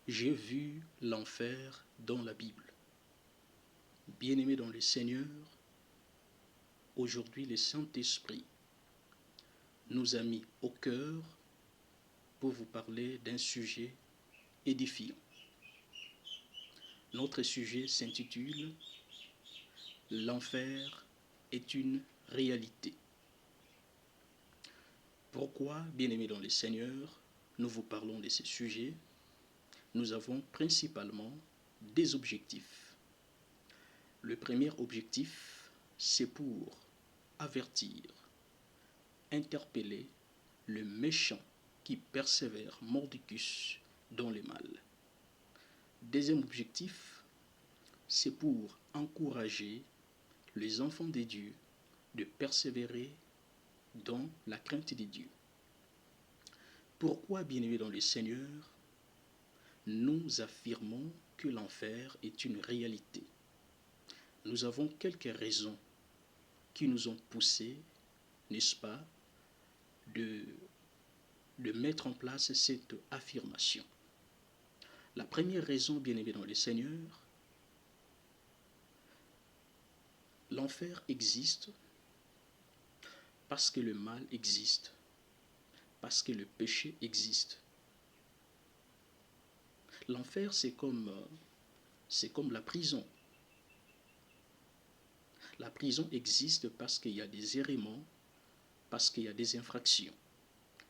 J'ai vu l'enfer dans la Bible. Bien-aimés dans le Seigneur, aujourd'hui le Saint-Esprit nous a mis au cœur pour vous parler d'un sujet édifiant. Notre sujet s'intitule « L'enfer est une réalité ». Pourquoi, bien-aimés dans le Seigneur, nous vous parlons de ce sujet? Nous avons principalement des objectifs. Le premier objectif, c'est pour avertir, interpeller le méchant qui persévère mordicus dans le mal. Deuxième objectif, c'est pour encourager les enfants de Dieu de persévérer dans la crainte de Dieu. Pourquoi, bien-aimés dans le Seigneur, nous affirmons que l'enfer est une réalité? Nous avons quelques raisons qui nous ont poussés, n'est-ce pas, de mettre en place cette affirmation. La première raison, bien-aimés dans le Seigneur, l'enfer existe parce que le mal existe, parce que le péché existe. L'enfer, c'est comme la prison. La prison existe parce qu'il y a des errements, parce qu'il y a des infractions.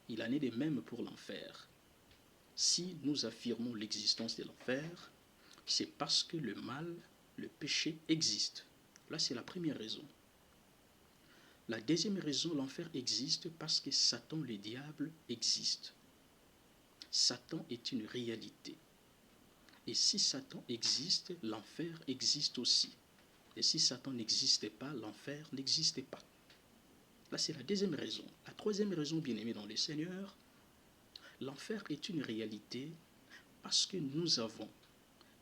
Il en est de même pour l'enfer. Si nous affirmons l'existence de l'enfer, c'est parce que le mal, le péché existe. Là, c'est la première raison. La deuxième raison, l'enfer existe parce que Satan, le diable, existe. Satan est une réalité. Et si Satan existe, l'enfer existe aussi. Et si Satan n'existait pas, l'enfer n'existait pas. Là, c'est la deuxième raison. La troisième raison, bien-aimés dans le Seigneur, l'enfer est une réalité parce que nous avons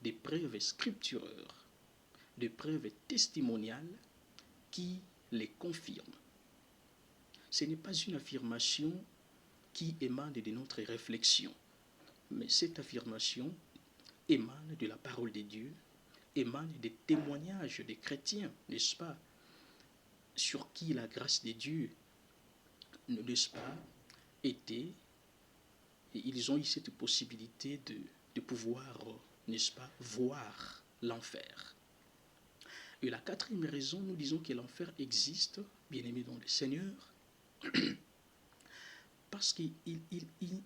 des preuves scripturaires, des preuves testimoniales qui les confirment. Ce n'est pas une affirmation qui émane de notre réflexion, mais cette affirmation émane de la parole de Dieu, émane des témoignages des chrétiens, n'est-ce pas, sur qui la grâce de Dieu, n'est-ce pas, était, et ils ont eu cette possibilité de pouvoir, n'est-ce pas, voir l'enfer. Et la quatrième raison, nous disons que l'enfer existe, bien-aimés dans le Seigneur, parce qu'il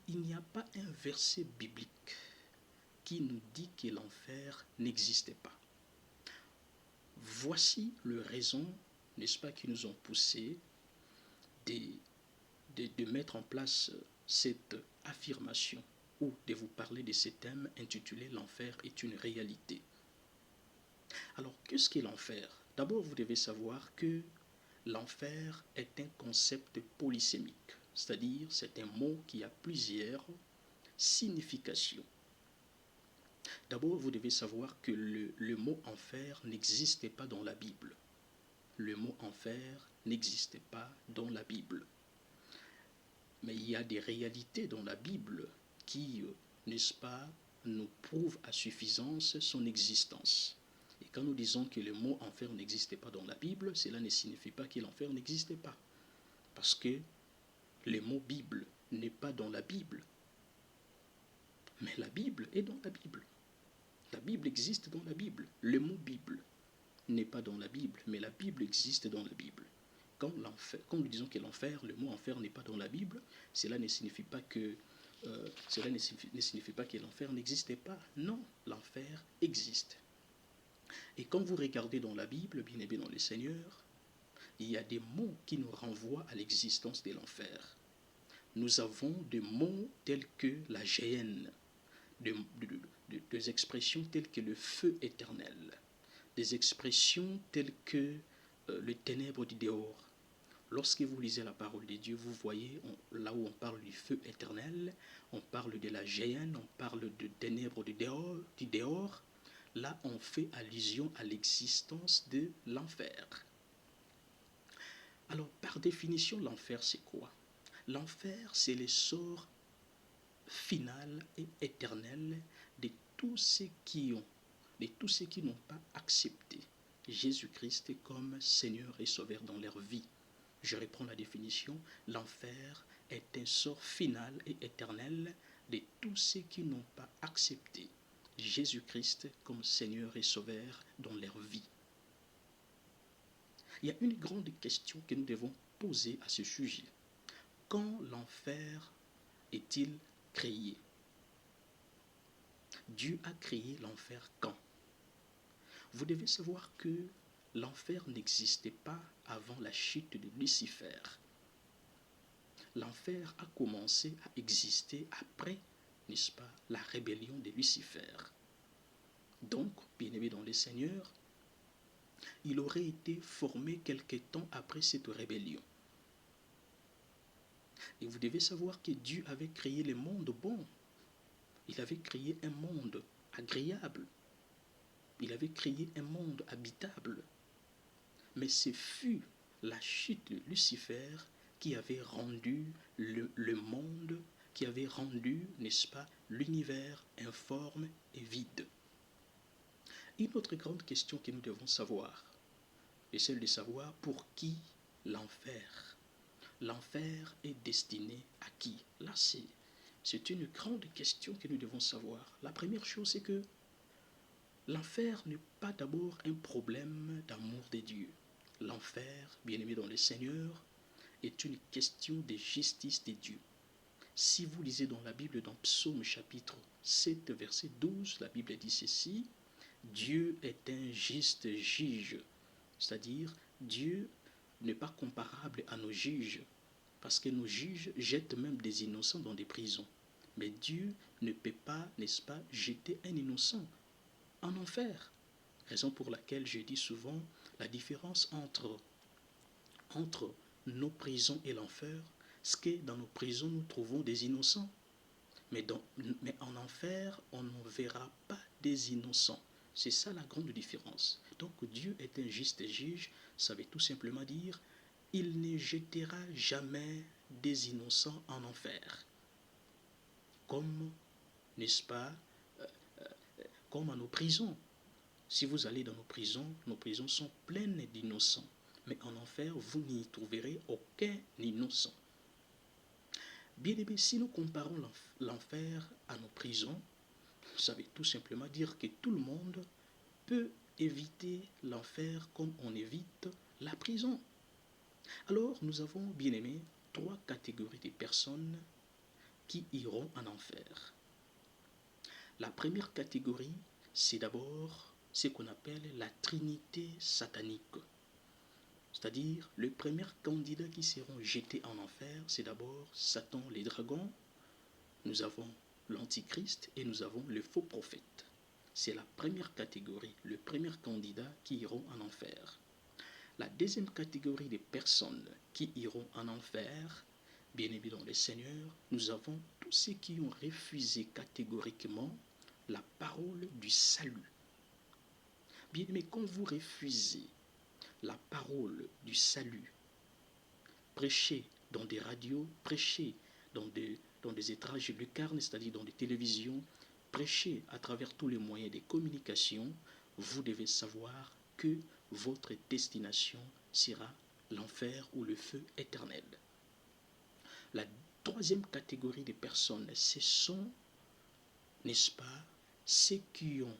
n'y a pas un verset biblique qui nous dit que l'enfer n'existait pas. Voici les raisons, n'est-ce pas, qui nous ont poussés de mettre en place cette affirmation ou de vous parler de ce thème intitulé « L'enfer est une réalité ». Alors, qu'est-ce qu'est l'enfer? D'abord, vous devez savoir que l'enfer est un concept polysémique, c'est-à-dire c'est un mot qui a plusieurs significations. D'abord, vous devez savoir que le mot enfer n'existait pas dans la Bible. Le mot enfer n'existait pas dans la Bible. Mais il y a des réalités dans la Bible qui, n'est-ce pas, nous prouvent à suffisance son existence. Et quand nous disons que le mot enfer n'existait pas dans la Bible, cela ne signifie pas que l'enfer n'existait pas. Parce que le mot Bible n'est pas dans la Bible. Mais la Bible est dans la Bible. La Bible existe dans la Bible. Le mot Bible n'est pas dans la Bible, mais la Bible existe dans la Bible. Quand nous disons que l'enfer, le mot enfer n'est pas dans la Bible, cela ne signifie pas que l'enfer n'existait pas. Non, l'enfer existe. Et quand vous regardez dans la Bible, bien aimé dans le Seigneur, il y a des mots qui nous renvoient à l'existence de l'enfer. Nous avons des mots tels que la géhenne, des expressions telles que le feu éternel, des expressions telles que le ténèbre du dehors. Lorsque vous lisez la parole de Dieu, vous voyez, là où on parle du feu éternel, on parle de la géhenne, on parle de ténèbres du dehors. Là, on fait allusion à l'existence de l'enfer. Alors, par définition, l'enfer, c'est quoi? L'enfer, c'est le sort final et éternel de de tous ceux qui n'ont pas accepté Jésus-Christ comme Seigneur et Sauveur dans leur vie. Je reprends la définition, l'enfer est un sort final et éternel de tous ceux qui n'ont pas accepté Jésus-Christ comme Seigneur et Sauveur dans leur vie. Il y a une grande question que nous devons poser à ce sujet. Quand l'enfer est-il créé? Dieu a créé l'enfer quand? Vous devez savoir que l'enfer n'existait pas avant la chute de Lucifer. L'enfer a commencé à exister après, n'est-ce pas, la rébellion de Lucifer. Donc, bien-aimé dans le Seigneur, il aurait été formé quelque temps après cette rébellion. Et vous devez savoir que Dieu avait créé le monde bon. Il avait créé un monde agréable. Il avait créé un monde habitable. Mais ce fut la chute de Lucifer qui avait rendu le monde, qui avait rendu, n'est-ce pas, l'univers informe et vide. Une autre grande question que nous devons savoir est celle de savoir pour qui l'enfer. L'enfer est destiné à qui? Là, c'est une grande question que nous devons savoir. La première chose, c'est que l'enfer n'est pas d'abord un problème d'amour de Dieu. L'enfer, bien-aimé dans le Seigneur, est une question de justice de Dieu. Si vous lisez dans la Bible, dans Psaume chapitre 7, verset 12, la Bible dit ceci, Dieu est un juste juge. C'est-à-dire, Dieu n'est pas comparable à nos juges, parce que nos juges jettent même des innocents dans des prisons. Mais Dieu ne peut pas, n'est-ce pas, jeter un innocent en enfer. Raison pour laquelle je dis souvent la différence entre nos prisons et l'enfer, c'est que dans nos prisons, nous trouvons des innocents. Mais en enfer, on ne verra pas des innocents. C'est ça la grande différence. Donc Dieu est un juste juge, ça veut tout simplement dire, il ne jettera jamais des innocents en enfer. Comme, n'est-ce pas, comme à nos prisons. Si vous allez dans nos prisons sont pleines d'innocents. Mais en enfer, vous n'y trouverez aucun innocent. Bien aimé, si nous comparons l'enfer à nos prisons, ça veut tout simplement dire que tout le monde peut éviter l'enfer comme on évite la prison. Alors, nous avons, bien aimé, 3 catégories de personnes qui iront en enfer. La première catégorie, c'est d'abord ce qu'on appelle la trinité satanique. C'est-à-dire, le premier candidat qui seront jetés en enfer, c'est d'abord Satan, les dragons. Nous avons l'antichrist et nous avons le faux prophète. C'est la première catégorie, le premier candidat qui iront en enfer. La deuxième catégorie de personnes qui iront en enfer, bien évidemment les seigneurs, nous avons tous ceux qui ont refusé catégoriquement la parole du salut. Bien aimé, quand vous refusez la parole du salut, prêcher dans des radios, prêcher dans des étrages lucarnes, c'est-à-dire dans des télévisions, prêcher à travers tous les moyens de communication, vous devez savoir que votre destination sera l'enfer ou le feu éternel. La troisième catégorie de personnes, ce sont, n'est-ce pas, ceux qui ont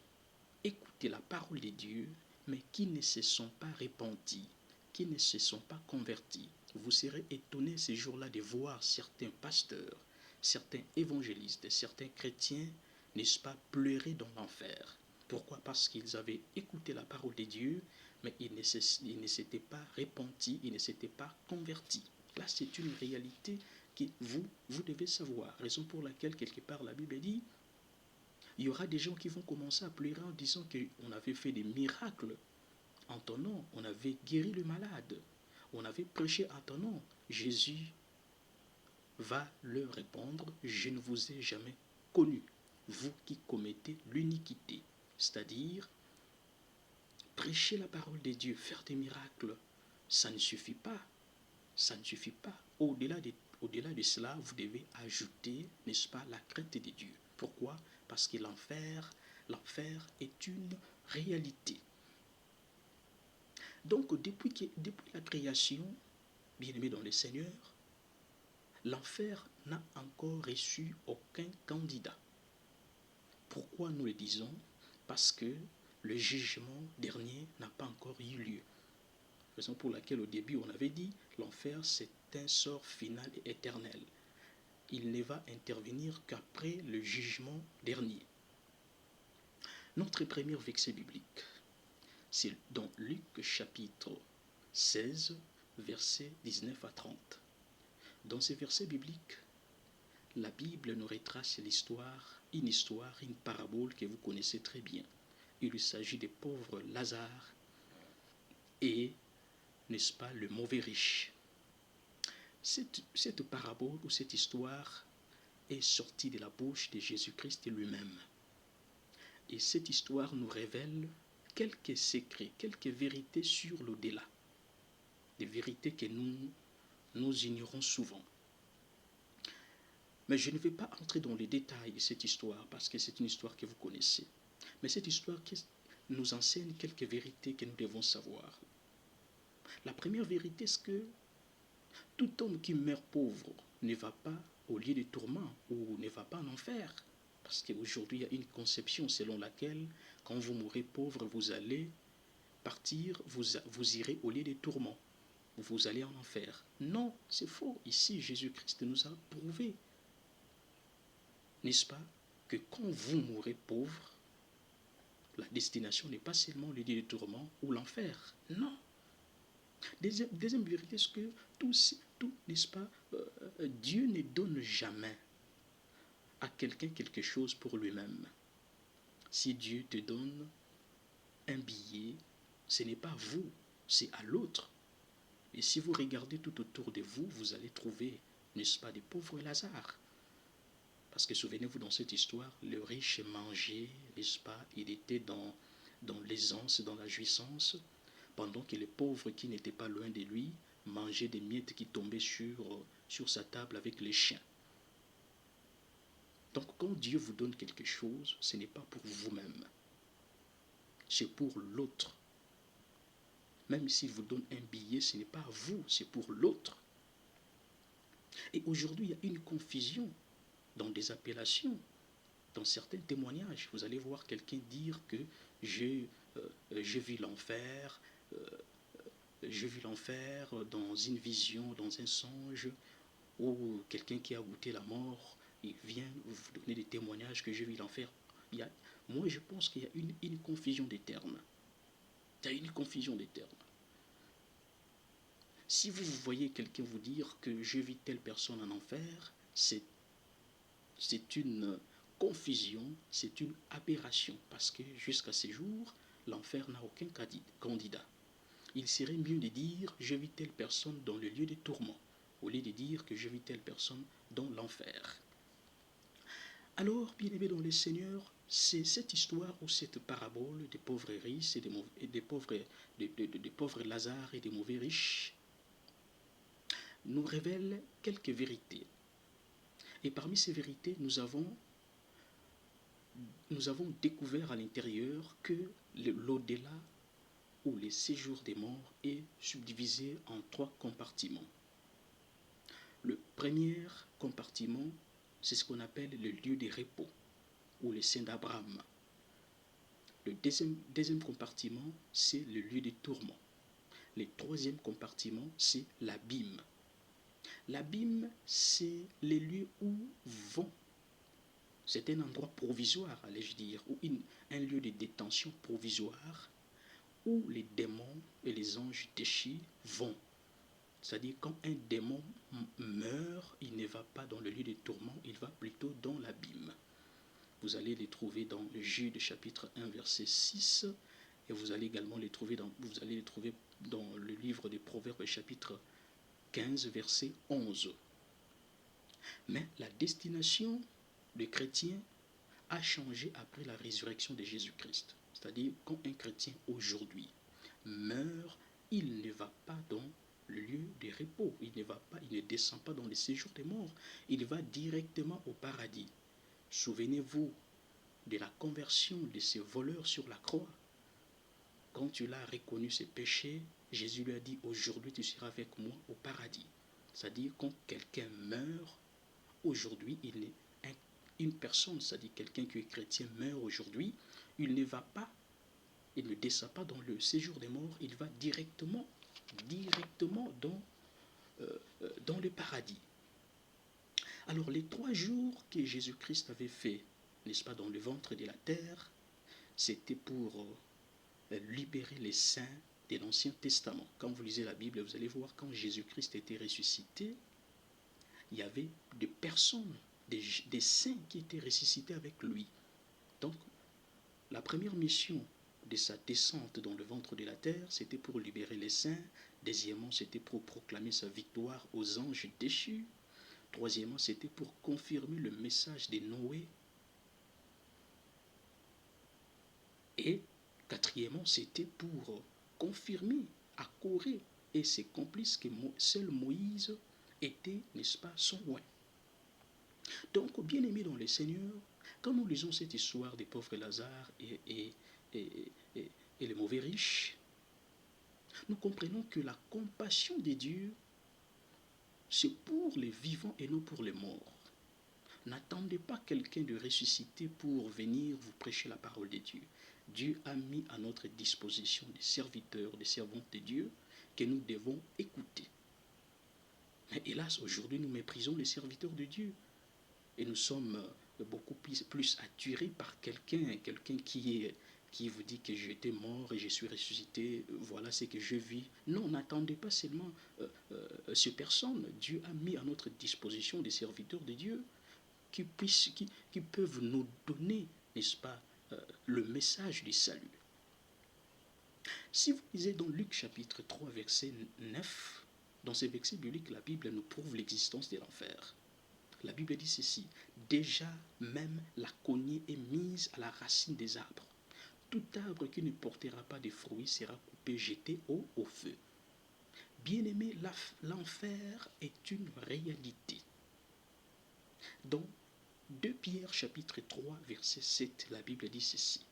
écouté la parole de Dieu, mais qui ne se sont pas repentis, qui ne se sont pas convertis. Vous serez étonnés ces jours-là de voir certains pasteurs, certains évangélistes, certains chrétiens, n'est-ce pas, pleurer dans l'enfer. Pourquoi? Parce qu'ils avaient écouté la parole de Dieu, mais ils ne s'étaient pas repentis, ils ne s'étaient pas convertis. Là, c'est une réalité que vous devez savoir. Raison pour laquelle, quelque part, la Bible dit, il y aura des gens qui vont commencer à pleurer en disant qu'on avait fait des miracles en ton nom, on avait guéri le malade, on avait prêché en ton nom. Jésus va leur répondre, je ne vous ai jamais connu, vous qui commettez l'iniquité. C'est-à-dire, prêcher la parole de Dieu, faire des miracles, ça ne suffit pas. Ça ne suffit pas. Au-delà de cela, vous devez ajouter, n'est-ce pas, la crainte de Dieu. Pourquoi? Parce que l'enfer L'enfer est une réalité. Donc, depuis la création, bien-aimé dans le Seigneur, l'enfer n'a encore reçu aucun candidat. Pourquoi nous le disons? Parce que le jugement dernier n'a pas encore eu lieu. Raison pour laquelle au début on avait dit l'enfer c'est un sort final et éternel. Il ne va intervenir qu'après le jugement dernier. Notre premier verset biblique, c'est dans Luc chapitre 16, versets 19 à 30. Dans ces versets bibliques, la Bible nous retrace une parabole que vous connaissez très bien. Il s'agit des pauvres Lazare et, n'est-ce pas, le mauvais riche. Cette parabole ou cette histoire est sortie de la bouche de Jésus-Christ lui-même. Et cette histoire nous révèle quelques secrets, quelques vérités sur l'au-delà. Des vérités que nous ignorons souvent. Mais je ne vais pas entrer dans les détails de cette histoire parce que c'est une histoire que vous connaissez. Mais cette histoire qui nous enseigne quelques vérités que nous devons savoir. La première vérité, c'est que tout homme qui meurt pauvre ne va pas au lieu de tourment ou ne va pas en enfer. Parce qu'aujourd'hui, il y a une conception selon laquelle, quand vous mourrez pauvre, vous allez partir, vous irez au lieu des tourments. Vous allez en enfer. Non, c'est faux. Ici, Jésus-Christ nous a prouvé, n'est-ce pas, que quand vous mourrez pauvre, la destination n'est pas seulement le lieu des tourments ou l'enfer. Non. Deuxième vérité, c'est que tout n'est-ce pas, Dieu ne donne jamais à quelqu'un quelque chose pour lui-même. Si Dieu te donne un billet, ce n'est pas vous, c'est à l'autre. Et si vous regardez tout autour de vous, vous allez trouver, n'est-ce pas, des pauvres Lazare. Parce que souvenez-vous, dans cette histoire, le riche mangeait, n'est-ce pas, il était dans l'aisance, dans la jouissance, pendant que les pauvres qui n'étaient pas loin de lui mangeaient des miettes qui tombaient sur sa table avec les chiens. Donc quand Dieu vous donne quelque chose, ce n'est pas pour vous-même, c'est pour l'autre. Même s'il vous donne un billet, ce n'est pas à vous, c'est pour l'autre. Et aujourd'hui, il y a une confusion dans des appellations, dans certains témoignages. Vous allez voir quelqu'un dire que je vis l'enfer, je vis l'enfer dans une vision, dans un songe, ou quelqu'un qui a goûté la mort, il vient vous donner des témoignages que je vis l'enfer. Moi, je pense qu'il y a une confusion des termes. Il y a une confusion des termes. Si vous voyez quelqu'un vous dire que je vis telle personne en enfer, c'est une confusion, c'est une aberration, parce que jusqu'à ce jour, l'enfer n'a aucun candidat. Il serait mieux de dire je vis telle personne dans le lieu de tourment, au lieu de dire que je vis telle personne dans l'enfer. Alors, bien-aimés dans le Seigneur, c'est cette histoire ou cette parabole des pauvres riches et des pauvres Lazare et des mauvais riches nous révèle quelques vérités. Et parmi ces vérités, nous avons découvert à l'intérieur que l'au-delà ou le séjour des morts est subdivisé en 3 compartiments. Le premier compartiment, c'est ce qu'on appelle le lieu de repos ou le sein d'Abraham. Le deuxième compartiment, c'est le lieu de tourment. Le troisième compartiment, c'est l'abîme. L'abîme, c'est les lieux où vont. C'est un endroit provisoire, allais-je dire, ou un lieu de détention provisoire où les démons et les anges déchus vont. C'est-à-dire, quand un démon meurt, il ne va pas dans le lieu de tourment, il va plutôt dans l'abîme. Vous allez les trouver dans Jude chapitre 1, verset 6, et vous allez également les trouver dans le livre des Proverbes chapitre 15, verset 11. Mais la destination des chrétiens a changé après la résurrection de Jésus-Christ. C'est-à-dire, quand un chrétien aujourd'hui meurt, il ne va pas dans le lieu de repos, il ne descend pas dans le séjour des morts, il va directement au paradis. Souvenez-vous de la conversion de ces voleurs sur la croix. Quand il a reconnu ses péchés, Jésus lui a dit, aujourd'hui tu seras avec moi au paradis. C'est-à-dire quand quelqu'un meurt, aujourd'hui, une personne, c'est-à-dire quelqu'un qui est chrétien meurt aujourd'hui, il ne va pas, il ne descend pas dans le séjour des morts, il va directement dans le paradis. Alors les 3 jours que Jésus-Christ avait fait, n'est-ce pas, dans le ventre de la terre, c'était pour libérer les saints de l'Ancien Testament. Quand vous lisez la Bible, vous allez voir quand Jésus-Christ était ressuscité, il y avait des personnes, des saints qui étaient ressuscités avec lui. Donc, la première mission de sa descente dans le ventre de la terre, c'était pour libérer les saints. Deuxièmement, c'était pour proclamer sa victoire aux anges déchus. Troisièmement, c'était pour confirmer le message de Noé. Et quatrièmement, c'était pour confirmer à Corée et ses complices que seul Moïse était, n'est-ce pas, son roi. Donc, bien aimés dans le Seigneur, quand nous lisons cette histoire des pauvres Lazare et les mauvais riches, nous comprenons que la compassion de Dieu, c'est pour les vivants et non pour les morts. N'attendez pas quelqu'un de ressuscité pour venir vous prêcher la parole de Dieu. Dieu a mis à notre disposition des serviteurs, des servantes de Dieu que nous devons écouter. Mais hélas, aujourd'hui, nous méprisons les serviteurs de Dieu. Et nous sommes beaucoup plus attirés par quelqu'un qui vous dit que j'étais mort et je suis ressuscité, voilà ce que je vis. Non, n'attendez pas seulement ces personnes. Dieu a mis à notre disposition des serviteurs de Dieu qui peuvent nous donner, n'est-ce pas, le message du salut. Si vous lisez dans Luc chapitre 3, verset 9, dans ces versets bibliques, la Bible nous prouve l'existence de l'enfer. La Bible dit ceci, déjà même la cognée est mise à la racine des arbres. Tout arbre qui ne portera pas de fruits sera coupé, jeté au feu. Bien-aimé, l'enfer est une réalité. Dans 2 Pierre chapitre 3 verset 7, la Bible dit ceci.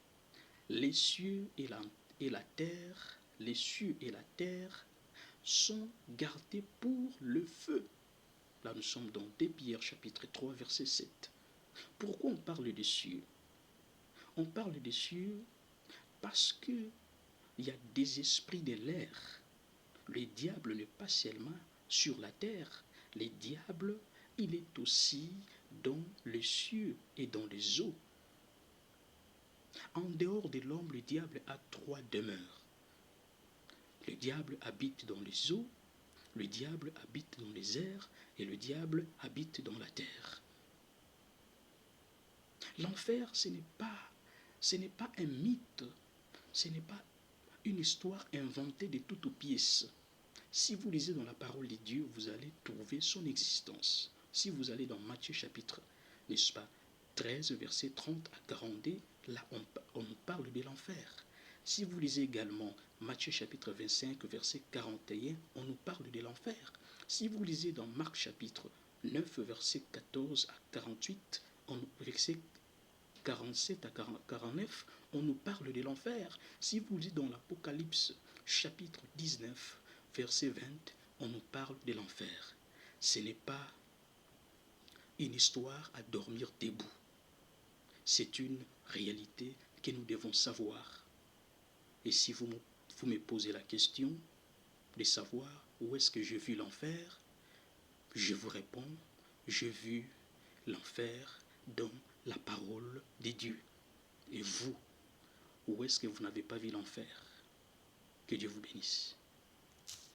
Les cieux et la terre, les cieux et la terre sont gardés pour le feu. Là, nous sommes dans 2 Pierre chapitre 3 verset 7. Pourquoi on parle des cieux? On parle des cieux parce qu'il y a des esprits de l'air. Le diable n'est pas seulement sur la terre. Le diable, il est aussi dans les cieux et dans les eaux. En dehors de l'homme, le diable a 3 demeures. Le diable habite dans les eaux, le diable habite dans les airs et le diable habite dans la terre. L'enfer, ce n'est pas un mythe, ce n'est pas une histoire inventée de toutes pièces. Si vous lisez dans la parole de Dieu, vous allez trouver son existence. Si vous allez dans Matthieu chapitre, n'est-ce pas, 13, verset 30 à 42, là on parle de l'enfer. Si vous lisez également Matthieu chapitre 25, verset 41, on nous parle de l'enfer. Si vous lisez dans Marc chapitre 9, verset 14 à 48, verset 47 à 49, on nous parle de l'enfer. Si vous lisez dans l'Apocalypse chapitre 19, verset 20, on nous parle de l'enfer. Ce n'est pas une histoire à dormir debout. C'est une réalité que nous devons savoir. Et si vous me posez la question de savoir où est-ce que j'ai vu l'enfer, je vous réponds, j'ai vu l'enfer dans la parole de Dieu. Et vous, où est-ce que vous n'avez pas vu l'enfer? Que Dieu vous bénisse.